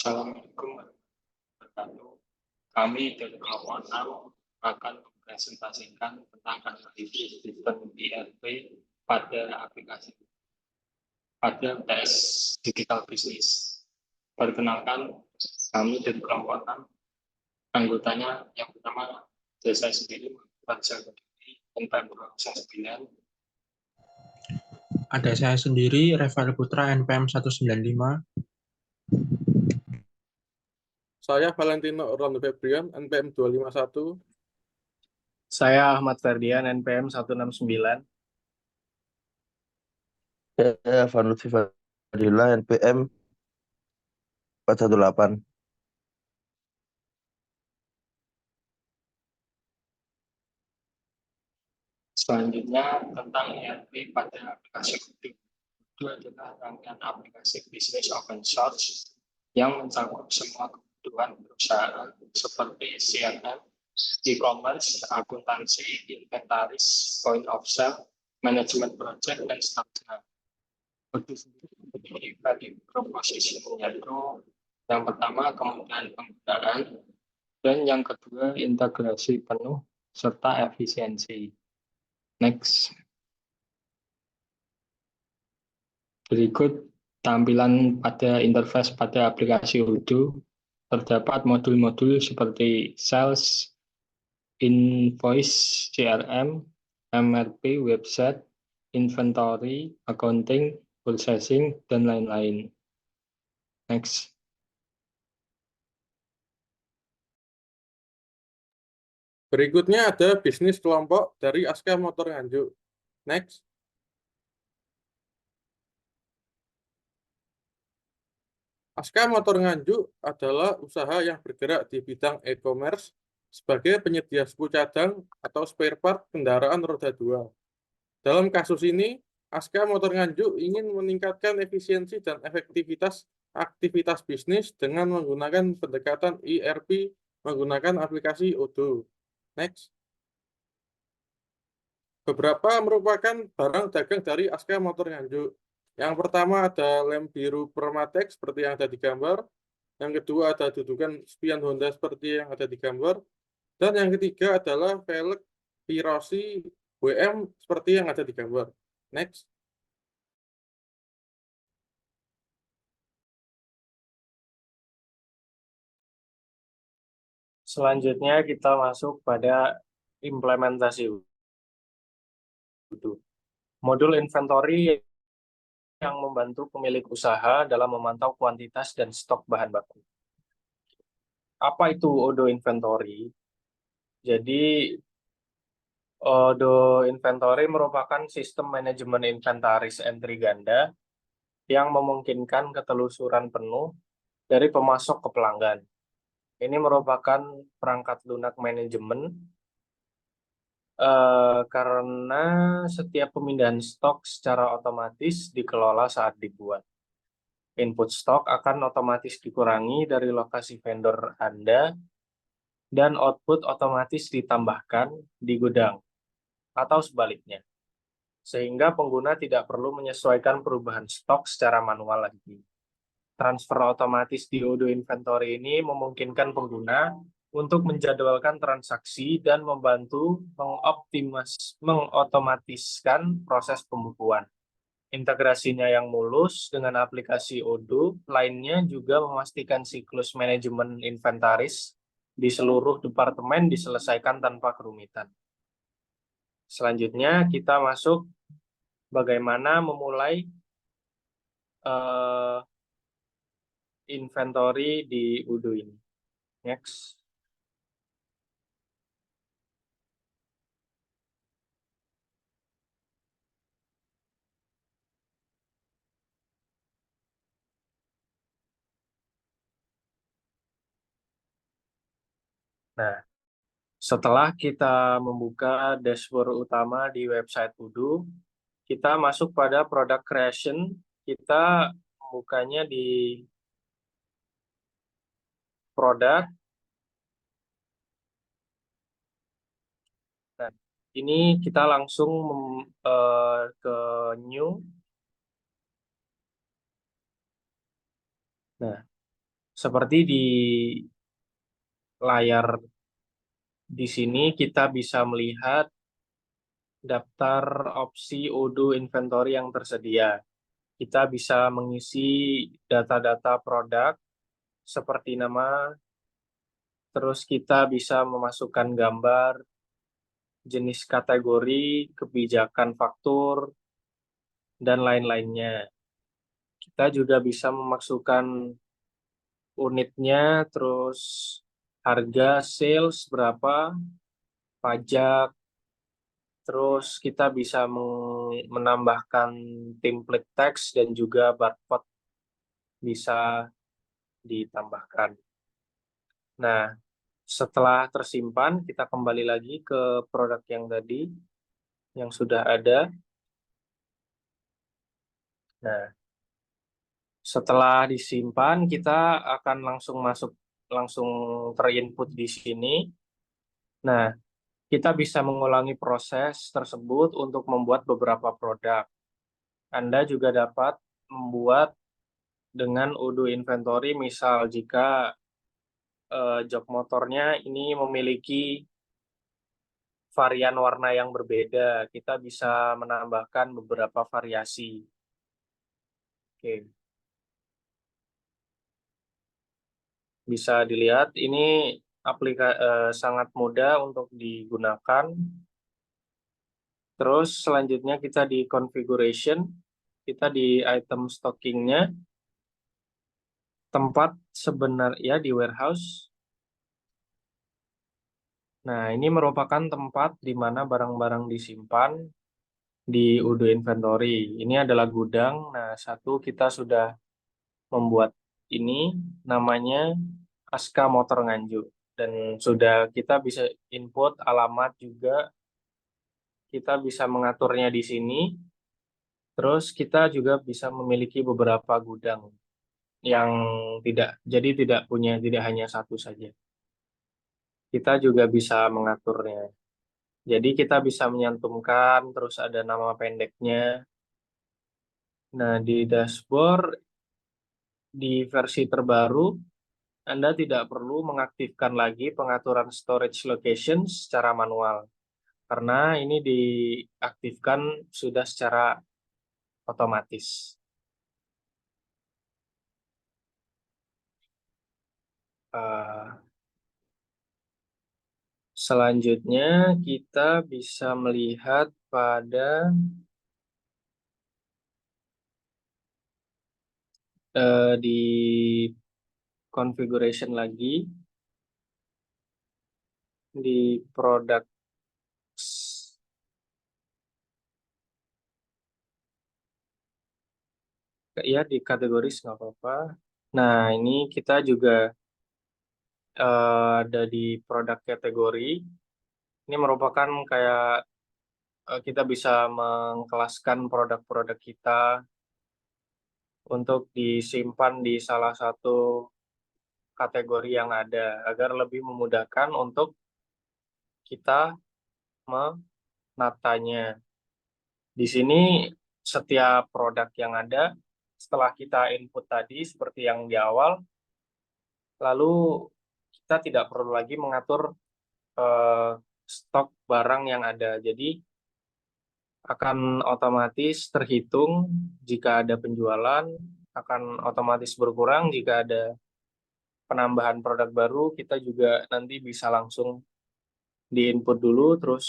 Assalamualaikum warahmatullahi wabarakatuh. Kami dari kelompok 6 akan mempresentasikan tentang analisis sistem ERP pada aplikasi pada tes digital bisnis. Perkenalkan, kami dari kelompok 6, anggotanya yang pertama saya sendiri, Raja Kediri, NPM 209. Ada saya sendiri, Reval Putra, NPM 195. Saya Valentino Orlando Febrian, NPM 251. Saya Ahmad Ferdian, NPM 169. Saya Van Lutfi Fadila, NPM 418. Selanjutnya tentang ERP pada aplikasi Odoo. Odoo adalah rangkaian aplikasi bisnis open source yang mencakup semua kebutuhan perusahaan seperti CRM, e-commerce, akuntansi, inventaris, point of sale, manajemen project, dan seterusnya. Odoo sendiri memiliki value proposition, yaitu yang pertama kemudahan penggunaan, dan yang kedua integrasi penuh serta efisiensi. Next. Berikut tampilan pada interface pada aplikasi Odoo. Terdapat modul-modul seperti sales, invoice, CRM, MRP, website, inventory, accounting, processing, dan lain-lain. Next. Berikutnya ada bisnis kelompok dari Aska Motor Nganjuk. Next. Aska Motor Nganjuk adalah usaha yang bergerak di bidang e-commerce sebagai penyedia suku cadang atau spare part kendaraan roda 2. Dalam kasus ini, Aska Motor Nganjuk ingin meningkatkan efisiensi dan efektivitas aktivitas bisnis dengan menggunakan pendekatan ERP menggunakan aplikasi Odoo. Next. Beberapa merupakan barang dagang dari Aska Motor Nganjuk. Yang pertama ada lem biru Permatex seperti yang ada di gambar. Yang kedua ada dudukan spion Honda seperti yang ada di gambar. Dan yang ketiga adalah velg Pirosi WM seperti yang ada di gambar. Next. Selanjutnya kita masuk pada implementasi Odoo. Modul inventory yang membantu pemilik usaha dalam memantau kuantitas dan stok bahan baku. Apa itu Odoo Inventory? Jadi, Odoo Inventory merupakan sistem manajemen inventaris entry ganda yang memungkinkan ketelusuran penuh dari pemasok ke pelanggan. Ini merupakan perangkat lunak manajemen karena setiap pemindahan stok secara otomatis dikelola saat dibuat. Input stok akan otomatis dikurangi dari lokasi vendor Anda dan output otomatis ditambahkan di gudang atau sebaliknya. Sehingga pengguna tidak perlu menyesuaikan perubahan stok secara manual lagi. Transfer otomatis di Odoo Inventory ini memungkinkan pengguna untuk menjadwalkan transaksi dan membantu mengotomatiskan proses pembukuan. Integrasinya yang mulus dengan aplikasi Odoo lainnya juga memastikan siklus manajemen inventaris di seluruh departemen diselesaikan tanpa kerumitan. Selanjutnya kita masuk bagaimana memulai inventory di Odoo ini. Next. Nah, setelah kita membuka dashboard utama di website Odoo, kita masuk pada product creation. Kita membukanya di product. Nah, ini kita langsung ke new. Nah, Seperti di layar di sini kita bisa melihat daftar opsi Odoo inventory yang tersedia. Kita bisa mengisi data-data produk seperti nama, terus kita bisa memasukkan gambar, jenis kategori, kebijakan faktur, dan lain-lainnya. Kita juga bisa memasukkan unitnya, terus harga sales berapa, pajak, terus kita bisa menambahkan template text dan juga barcode bisa ditambahkan. Nah, setelah tersimpan, kita kembali lagi ke produk yang tadi, yang sudah ada. Nah, setelah disimpan, kita akan langsung terinput di sini. Nah, kita bisa mengulangi proses tersebut untuk membuat beberapa produk. Anda juga dapat membuat dengan Odoo inventory, misal jika jok motornya ini memiliki varian warna yang berbeda, kita bisa menambahkan beberapa variasi. Oke. Bisa dilihat ini sangat mudah untuk digunakan. Terus selanjutnya kita di configuration, kita di item stockingnya, tempat sebenarnya di warehouse. Nah, ini merupakan tempat di mana barang-barang disimpan di Odoo inventory. Ini adalah gudang. Nah, satu kita sudah membuat ini, namanya Aska Motor Nganjuk. Dan sudah kita bisa input alamat juga, kita bisa mengaturnya di sini. Terus kita juga bisa memiliki beberapa gudang yang tidak hanya satu saja. Kita juga bisa mengaturnya. Jadi kita bisa menyantumkan, terus ada nama pendeknya. Nah, di dashboard di versi terbaru, Anda tidak perlu mengaktifkan lagi pengaturan storage location secara manual, karena ini diaktifkan sudah secara otomatis. Selanjutnya kita bisa melihat pada di configuration lagi, di produk ya, di kategoris nggak apa-apa. Nah, ini kita juga ada di produk kategori. Ini merupakan kayak kita bisa mengkelaskan produk-produk kita untuk disimpan di salah satu kategori yang ada, agar lebih memudahkan untuk kita menatanya. Di sini setiap produk yang ada, setelah kita input tadi seperti yang di awal, lalu kita tidak perlu lagi mengatur stok barang yang ada. Jadi akan otomatis terhitung jika ada penjualan, akan otomatis berkurang jika ada penambahan produk baru. Kita juga nanti bisa langsung di-input dulu, terus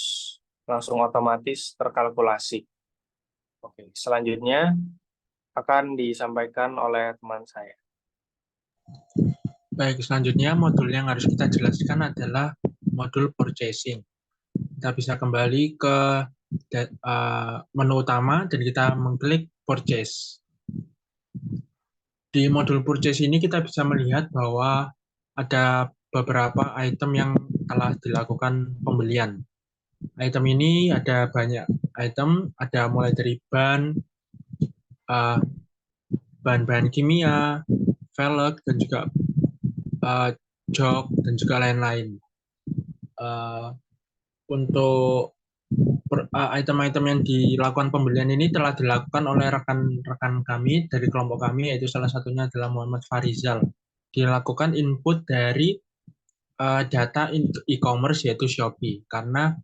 langsung otomatis terkalkulasi. Oke, selanjutnya akan disampaikan oleh teman saya. Baik, selanjutnya modul yang harus kita jelaskan adalah modul purchasing. Kita bisa kembali ke menu utama dan kita mengklik purchase. Di modul purchase ini kita bisa melihat bahwa ada beberapa item yang telah dilakukan pembelian. Item ini ada banyak item, ada mulai dari bahan-bahan kimia, velg, dan juga jok, dan juga lain-lain. Untuk item-item yang dilakukan pembelian ini telah dilakukan oleh rekan-rekan kami dari kelompok kami, yaitu salah satunya adalah Muhammad Farizal. dilakukan input dari data e-commerce yaitu Shopee, karena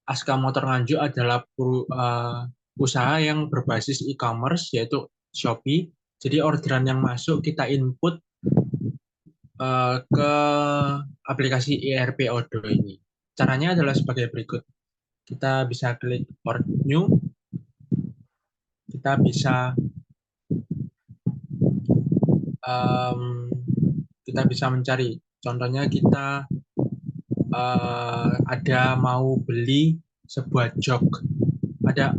Aska Motor Nganjuk adalah usaha yang berbasis e-commerce yaitu Shopee. Jadi orderan yang masuk kita input ke aplikasi ERP Odoo ini. Caranya adalah sebagai berikut. Kita bisa klik Order New. Kita bisa mencari. Contohnya kita ada mau beli sebuah jok. Ada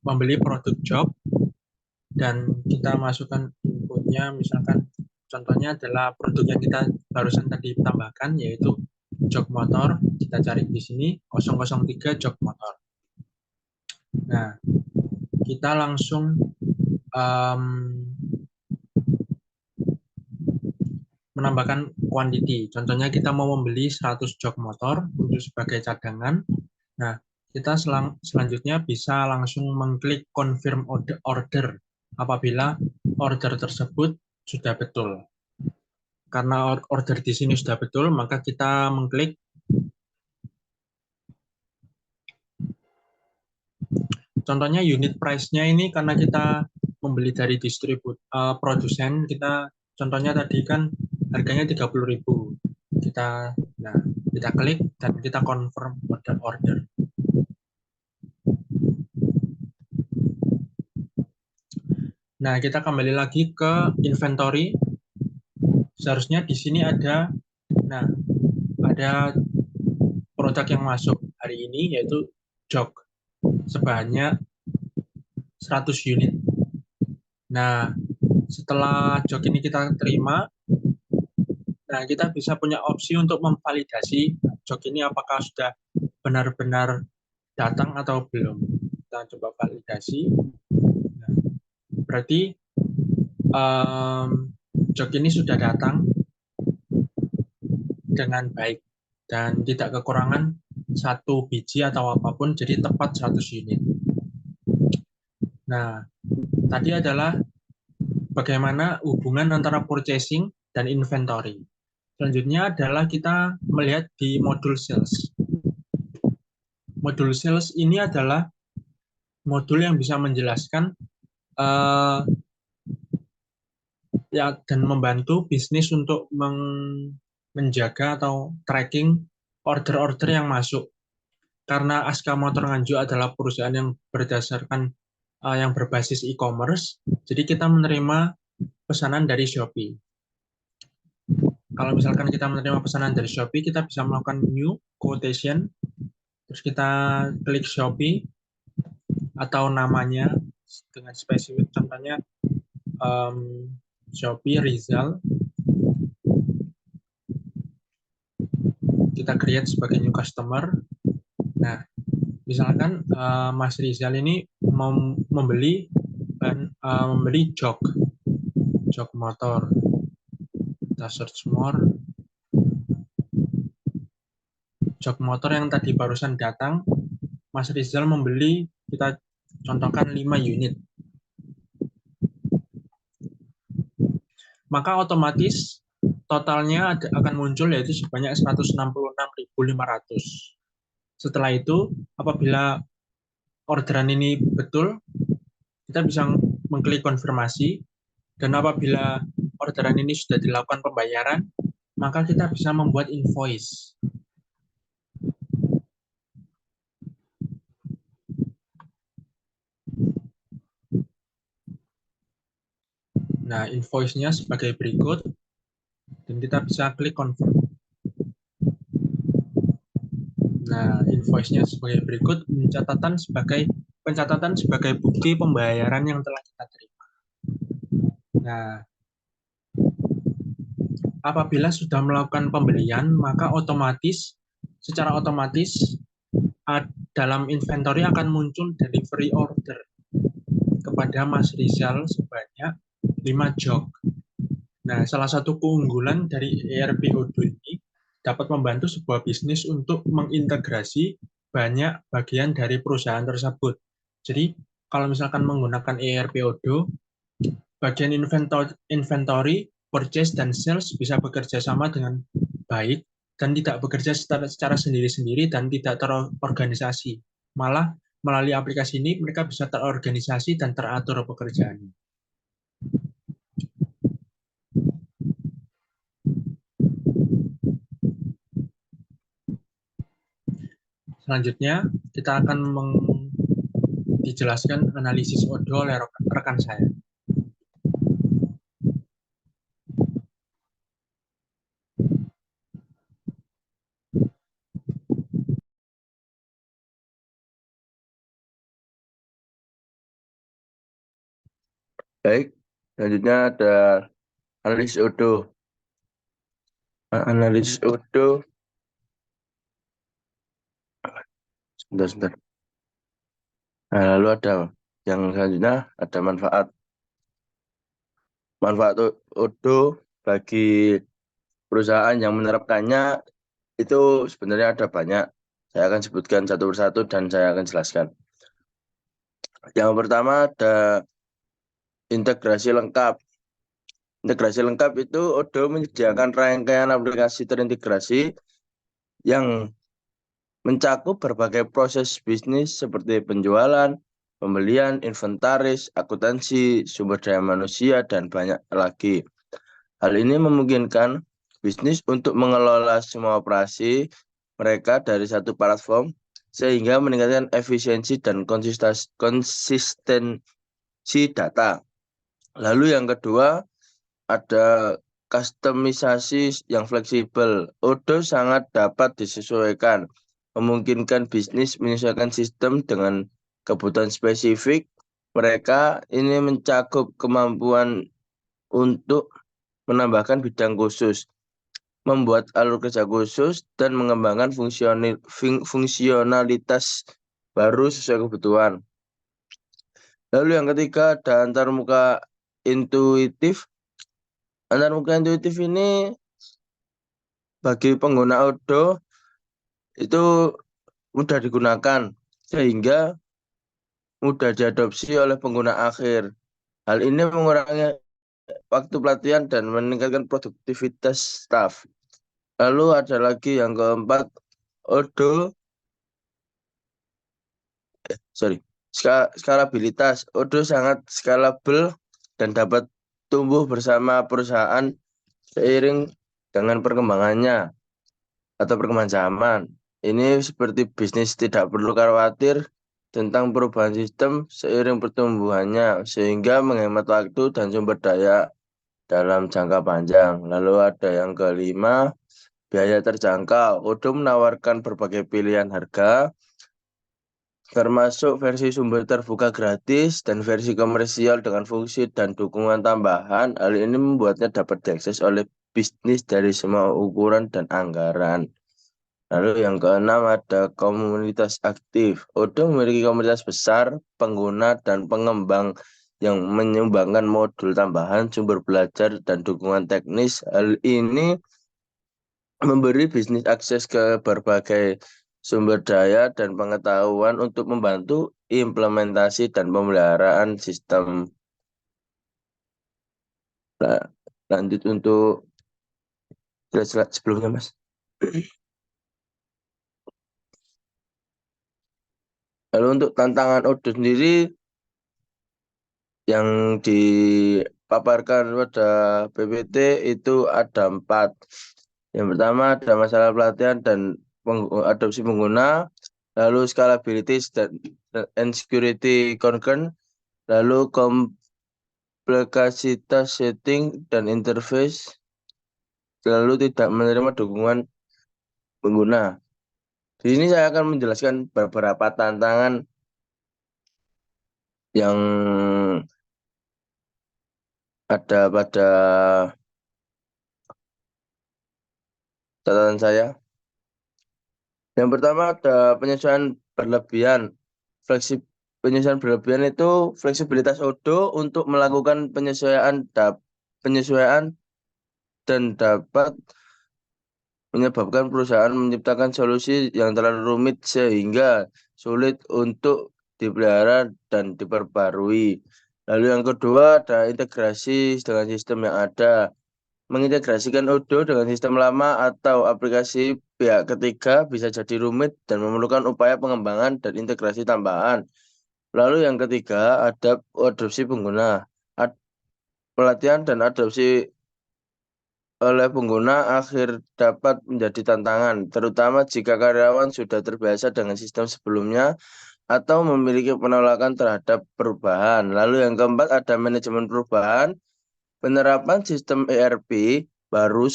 membeli produk jok dan kita masukkan inputnya, misalkan contohnya adalah produk yang kita barusan tadi tambahkan yaitu jok motor. Kita cari di sini 003 jok motor. Nah, kita langsung menambahkan quantity. Contohnya kita mau membeli 100 jok motor untuk sebagai cadangan. Nah, kita selanjutnya bisa langsung mengklik confirm order apabila order tersebut sudah betul. Karena order di sini sudah betul, maka kita mengklik. Contohnya unit price-nya ini karena kita membeli dari produsen, kita contohnya tadi kan harganya 30.000. Kita klik dan kita confirm order. Nah, kita kembali lagi ke inventory. Seharusnya di sini ada produk yang masuk hari ini yaitu jok sebanyak 100 unit. Nah, setelah jok ini kita terima, nah kita bisa punya opsi untuk memvalidasi jok ini apakah sudah benar-benar datang atau belum. Kita coba validasi. Nah, berarti jok ini sudah datang dengan baik dan tidak kekurangan 1 biji atau apapun, jadi tepat 100 unit. Nah, tadi adalah bagaimana hubungan antara purchasing dan inventory. Selanjutnya adalah kita melihat di modul sales. Modul sales ini adalah modul yang bisa menjelaskan dan membantu bisnis untuk menjaga atau tracking order-order yang masuk. Karena Aska Motor Nganjuk adalah perusahaan yang yang berbasis e-commerce, jadi kita menerima pesanan dari Shopee. Kalau misalkan kita menerima pesanan dari Shopee, kita bisa melakukan new quotation, terus kita klik Shopee atau namanya dengan spesifik, contohnya Shopee Rizal. Kita create sebagai new customer. Nah, misalkan Mas Rizal ini membeli jok motor. Kita search more. Jok motor yang tadi barusan datang, Mas Rizal membeli, kita contohkan 5 unit. Maka otomatis totalnya akan muncul yaitu sebanyak 166.500. Setelah itu, apabila orderan ini betul, kita bisa mengklik konfirmasi, dan apabila orderan ini sudah dilakukan pembayaran, maka kita bisa membuat invoice. Nah, invoice-nya sebagai berikut, dan kita bisa klik confirm. Nah, invoice-nya sebagai berikut, pencatatan sebagai bukti pembayaran yang telah kita terima. Nah, apabila sudah melakukan pembelian, maka secara otomatis dalam inventory akan muncul delivery order kepada Mas Rizal sebanyak 5 jok. Nah, salah satu keunggulan dari ERP Odoo ini dapat membantu sebuah bisnis untuk mengintegrasi banyak bagian dari perusahaan tersebut. Jadi, kalau misalkan menggunakan ERP Odoo, bagian inventory purchase dan sales bisa bekerja sama dengan baik dan tidak bekerja secara sendiri-sendiri dan tidak terorganisasi. Malah melalui aplikasi ini mereka bisa terorganisasi dan teratur pekerjaannya. Selanjutnya, kita akan dijelaskan analisis ODO oleh rekan saya. Baik, selanjutnya ada analisis ODO. Analisis ODO. Sebentar. Nah, lalu ada yang selanjutnya ada manfaat. Manfaat ODO bagi perusahaan yang menerapkannya itu sebenarnya ada banyak. Saya akan sebutkan satu persatu dan saya akan jelaskan. Yang pertama ada integrasi lengkap. Integrasi lengkap itu ODO menyediakan rangkaian aplikasi terintegrasi yang mencakup berbagai proses bisnis seperti penjualan, pembelian, inventaris, akuntansi, sumber daya manusia, dan banyak lagi. Hal ini memungkinkan bisnis untuk mengelola semua operasi mereka dari satu platform sehingga meningkatkan efisiensi dan konsistensi data. Lalu yang kedua, ada kustomisasi yang fleksibel. ODO sangat dapat disesuaikan, memungkinkan bisnis menyesuaikan sistem dengan kebutuhan spesifik mereka. Ini mencakup kemampuan untuk menambahkan bidang khusus, membuat alur kerja khusus, dan mengembangkan fungsionalitas baru sesuai kebutuhan. Lalu yang ketiga ada antarmuka intuitif. Antarmuka intuitif ini bagi pengguna ODO itu mudah digunakan sehingga mudah diadopsi oleh pengguna akhir. Hal ini mengurangi waktu pelatihan dan meningkatkan produktivitas staf. Lalu ada lagi yang keempat, skalabilitas. ODO sangat scalable dan dapat tumbuh bersama perusahaan seiring dengan perkembangannya atau perkembangan zaman. Ini seperti bisnis tidak perlu khawatir tentang perubahan sistem seiring pertumbuhannya, sehingga menghemat waktu dan sumber daya dalam jangka panjang. Lalu ada yang kelima, biaya terjangkau. ODO menawarkan berbagai pilihan harga, termasuk versi sumber terbuka gratis dan versi komersial dengan fungsi dan dukungan tambahan. Hal ini membuatnya dapat diakses oleh bisnis dari semua ukuran dan anggaran. Lalu yang keenam ada komunitas aktif. ODO memiliki komunitas besar, pengguna dan pengembang yang menyumbangkan modul tambahan, sumber belajar, dan dukungan teknis. Hal ini memberi bisnis akses ke berbagai sumber daya dan pengetahuan untuk membantu implementasi dan pemeliharaan sistem. Nah, lanjut untuk slide sebelumnya, Mas. Lalu untuk tantangan ODO sendiri yang dipaparkan pada PPT itu ada 4. Yang pertama ada masalah pelatihan dan adopsi pengguna, lalu scalability and security concern, lalu kompleksitas setting dan interface, lalu tidak menerima dukungan pengguna. Di sini saya akan menjelaskan beberapa tantangan yang ada pada catatan saya. Yang pertama ada penyesuaian berlebihan. Penyesuaian berlebihan itu fleksibilitas ODO untuk melakukan penyesuaian dan dapat menyebabkan perusahaan menciptakan solusi yang terlalu rumit sehingga sulit untuk dipelihara dan diperbarui. Lalu yang kedua ada integrasi dengan sistem yang ada. mengintegrasikan Odoo dengan sistem lama atau aplikasi pihak ketiga bisa jadi rumit dan memerlukan upaya pengembangan dan integrasi tambahan. Lalu yang ketiga, adopsi pengguna. Pelatihan dan adopsi oleh pengguna akhir dapat menjadi tantangan, terutama jika karyawan sudah terbiasa dengan sistem sebelumnya atau memiliki penolakan terhadap perubahan. Lalu yang keempat, ada manajemen perubahan. Penerapan sistem ERP baru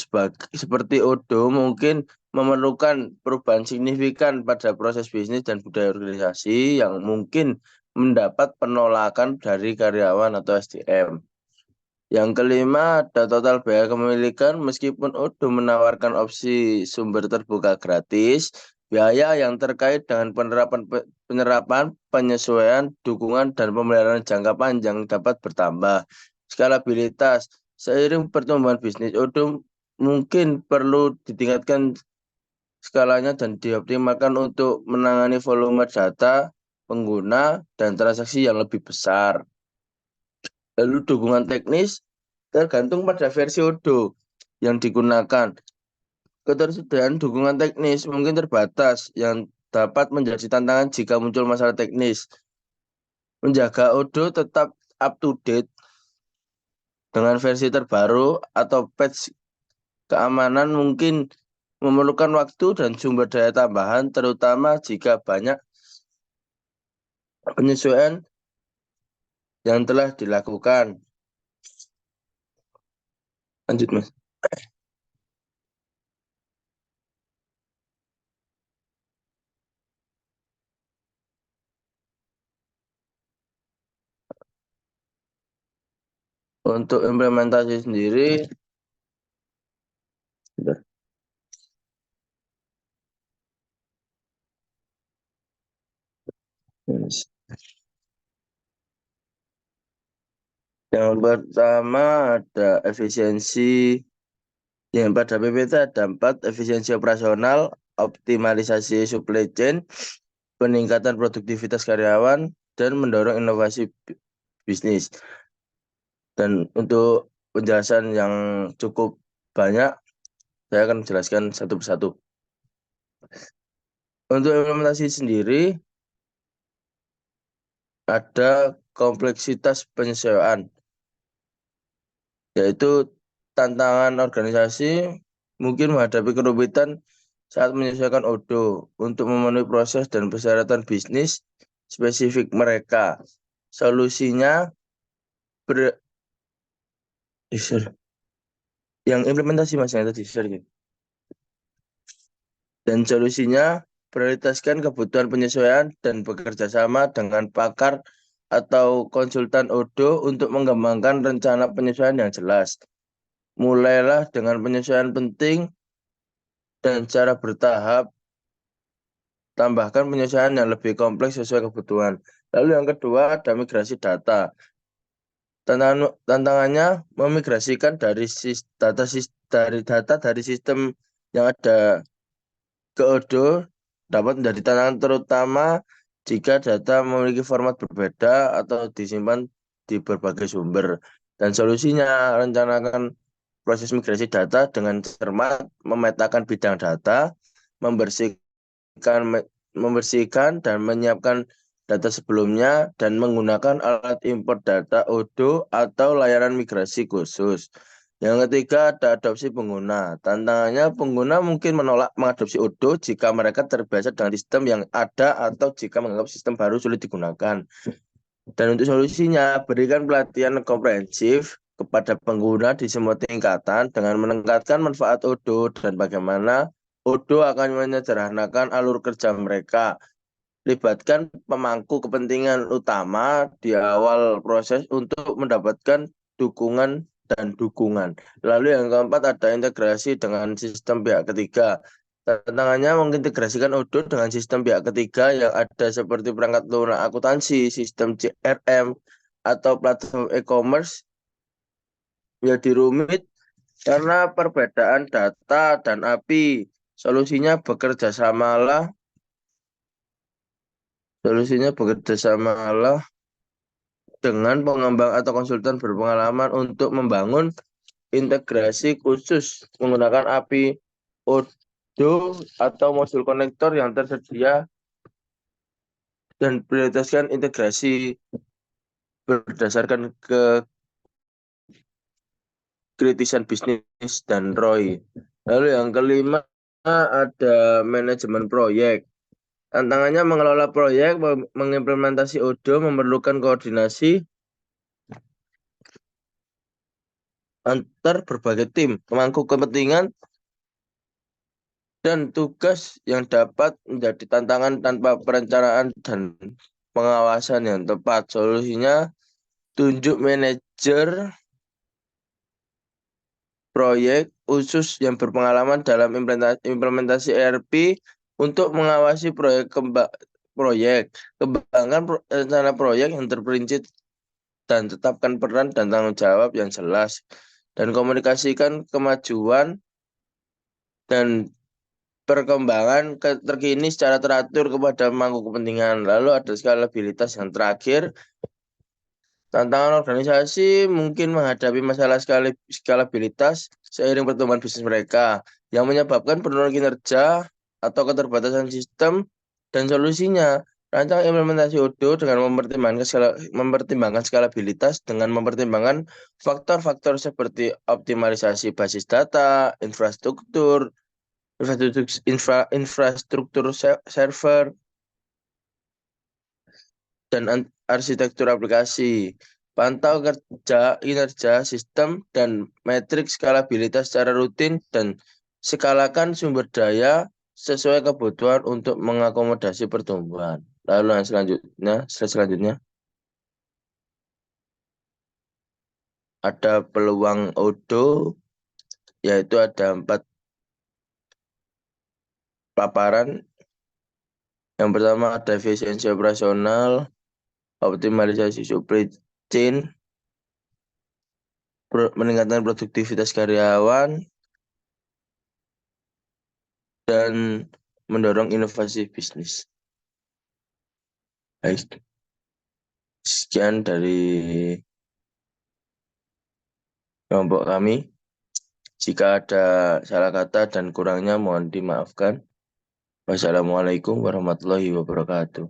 seperti Odoo mungkin memerlukan perubahan signifikan pada proses bisnis dan budaya organisasi yang mungkin mendapat penolakan dari karyawan atau SDM. Yang kelima, ada total biaya kepemilikan. Meskipun Odoo menawarkan opsi sumber terbuka gratis, biaya yang terkait dengan penerapan, penyesuaian, dukungan, dan pemeliharaan jangka panjang dapat bertambah. Skalabilitas. Seiring pertumbuhan bisnis, Odoo mungkin perlu ditingkatkan skalanya dan dioptimalkan untuk menangani volume data, pengguna, dan transaksi yang lebih besar. Lalu dukungan teknis tergantung pada versi Odoo yang digunakan. Ketersediaan dukungan teknis mungkin terbatas yang dapat menjadi tantangan jika muncul masalah teknis. Menjaga Odoo tetap up to date dengan versi terbaru atau patch keamanan mungkin memerlukan waktu dan sumber daya tambahan, terutama jika banyak penyesuaian yang telah dilakukan. Lanjut, Mas. Untuk implementasi sendiri, yang pertama ada efisiensi. Yang pada PPT ada 4, efisiensi operasional, optimalisasi supply chain, peningkatan produktivitas karyawan, dan mendorong inovasi bisnis. Dan untuk penjelasan yang cukup banyak, saya akan menjelaskan satu persatu. Untuk implementasi sendiri, ada kompleksitas penyesuaian, yaitu tantangan organisasi mungkin menghadapi kerumitan saat menyesuaikan Odoo untuk memenuhi proses dan persyaratan bisnis spesifik mereka. Solusinya yang implementasi Mas yang tadi dan solusinya prioritaskan kebutuhan penyesuaian dan bekerja sama dengan pakar atau konsultan Odoo untuk mengembangkan rencana penyesuaian yang jelas. Mulailah dengan penyesuaian penting dan secara bertahap tambahkan penyesuaian yang lebih kompleks sesuai kebutuhan. Lalu yang kedua ada migrasi data. Tantangannya memigrasikan dari data dari sistem yang ada ke Odoo dapat menjadi tantangan terutama jika data memiliki format berbeda atau disimpan di berbagai sumber. Dan solusinya rencanakan proses migrasi data dengan cermat, memetakan bidang data, membersihkan dan menyiapkan data sebelumnya, dan menggunakan alat import data Odoo atau layanan migrasi khusus. Yang ketiga ada adopsi pengguna. Tantangannya pengguna mungkin menolak mengadopsi Odoo jika mereka terbiasa dengan sistem yang ada atau jika menganggap sistem baru sulit digunakan. Dan untuk solusinya, berikan pelatihan komprehensif kepada pengguna di semua tingkatan dengan menekankan manfaat Odoo dan bagaimana Odoo akan menyederhanakan alur kerja mereka. Libatkan pemangku kepentingan utama di awal proses untuk mendapatkan dukungan dan dukungan. Lalu yang keempat ada integrasi dengan sistem pihak ketiga. Tantangannya mengintegrasikan Odoo dengan sistem pihak ketiga yang ada seperti perangkat lunak akuntansi, sistem CRM, atau platform e-commerce menjadi rumit karena perbedaan data dan API. Solusinya bekerja samalah dengan pengembang atau konsultan berpengalaman untuk membangun integrasi khusus menggunakan API Odoo atau modul konektor yang tersedia dan prioritaskan integrasi berdasarkan kritisan bisnis dan ROI. Lalu yang kelima ada manajemen proyek. Tantangannya mengelola proyek, mengimplementasi Odoo memerlukan koordinasi antar berbagai tim, pemangku kepentingan, dan tugas yang dapat menjadi tantangan tanpa perencanaan dan pengawasan yang tepat. Solusinya, tunjuk manajer proyek khusus yang berpengalaman dalam implementasi ERP untuk mengawasi proyek, kembangkan rencana proyek yang terperinci dan tetapkan peran dan tanggung jawab yang jelas, dan komunikasikan kemajuan dan perkembangan terkini secara teratur kepada pemangku kepentingan. Lalu ada skalabilitas yang terakhir. Tantangan organisasi mungkin menghadapi masalah skalabilitas seiring pertumbuhan bisnis mereka yang menyebabkan penurunan kinerja atau keterbatasan sistem dan solusinya. Rancang implementasi Odoo dengan mempertimbangkan skalabilitas dengan mempertimbangkan faktor-faktor seperti optimalisasi basis data, infrastruktur server, dan arsitektur aplikasi. Pantau kinerja sistem dan metrik skalabilitas secara rutin dan skalakan sumber daya sesuai kebutuhan untuk mengakomodasi pertumbuhan. Lalu yang selanjutnya ada peluang Odoo, yaitu ada 4 paparan. Yang pertama ada efisiensi operasional, optimalisasi supply chain, meningkatkan produktivitas karyawan, dan mendorong inovasi bisnis. Baik. Sekian dari kelompok kami. Jika ada salah kata dan kurangnya mohon dimaafkan. Wassalamualaikum warahmatullahi wabarakatuh.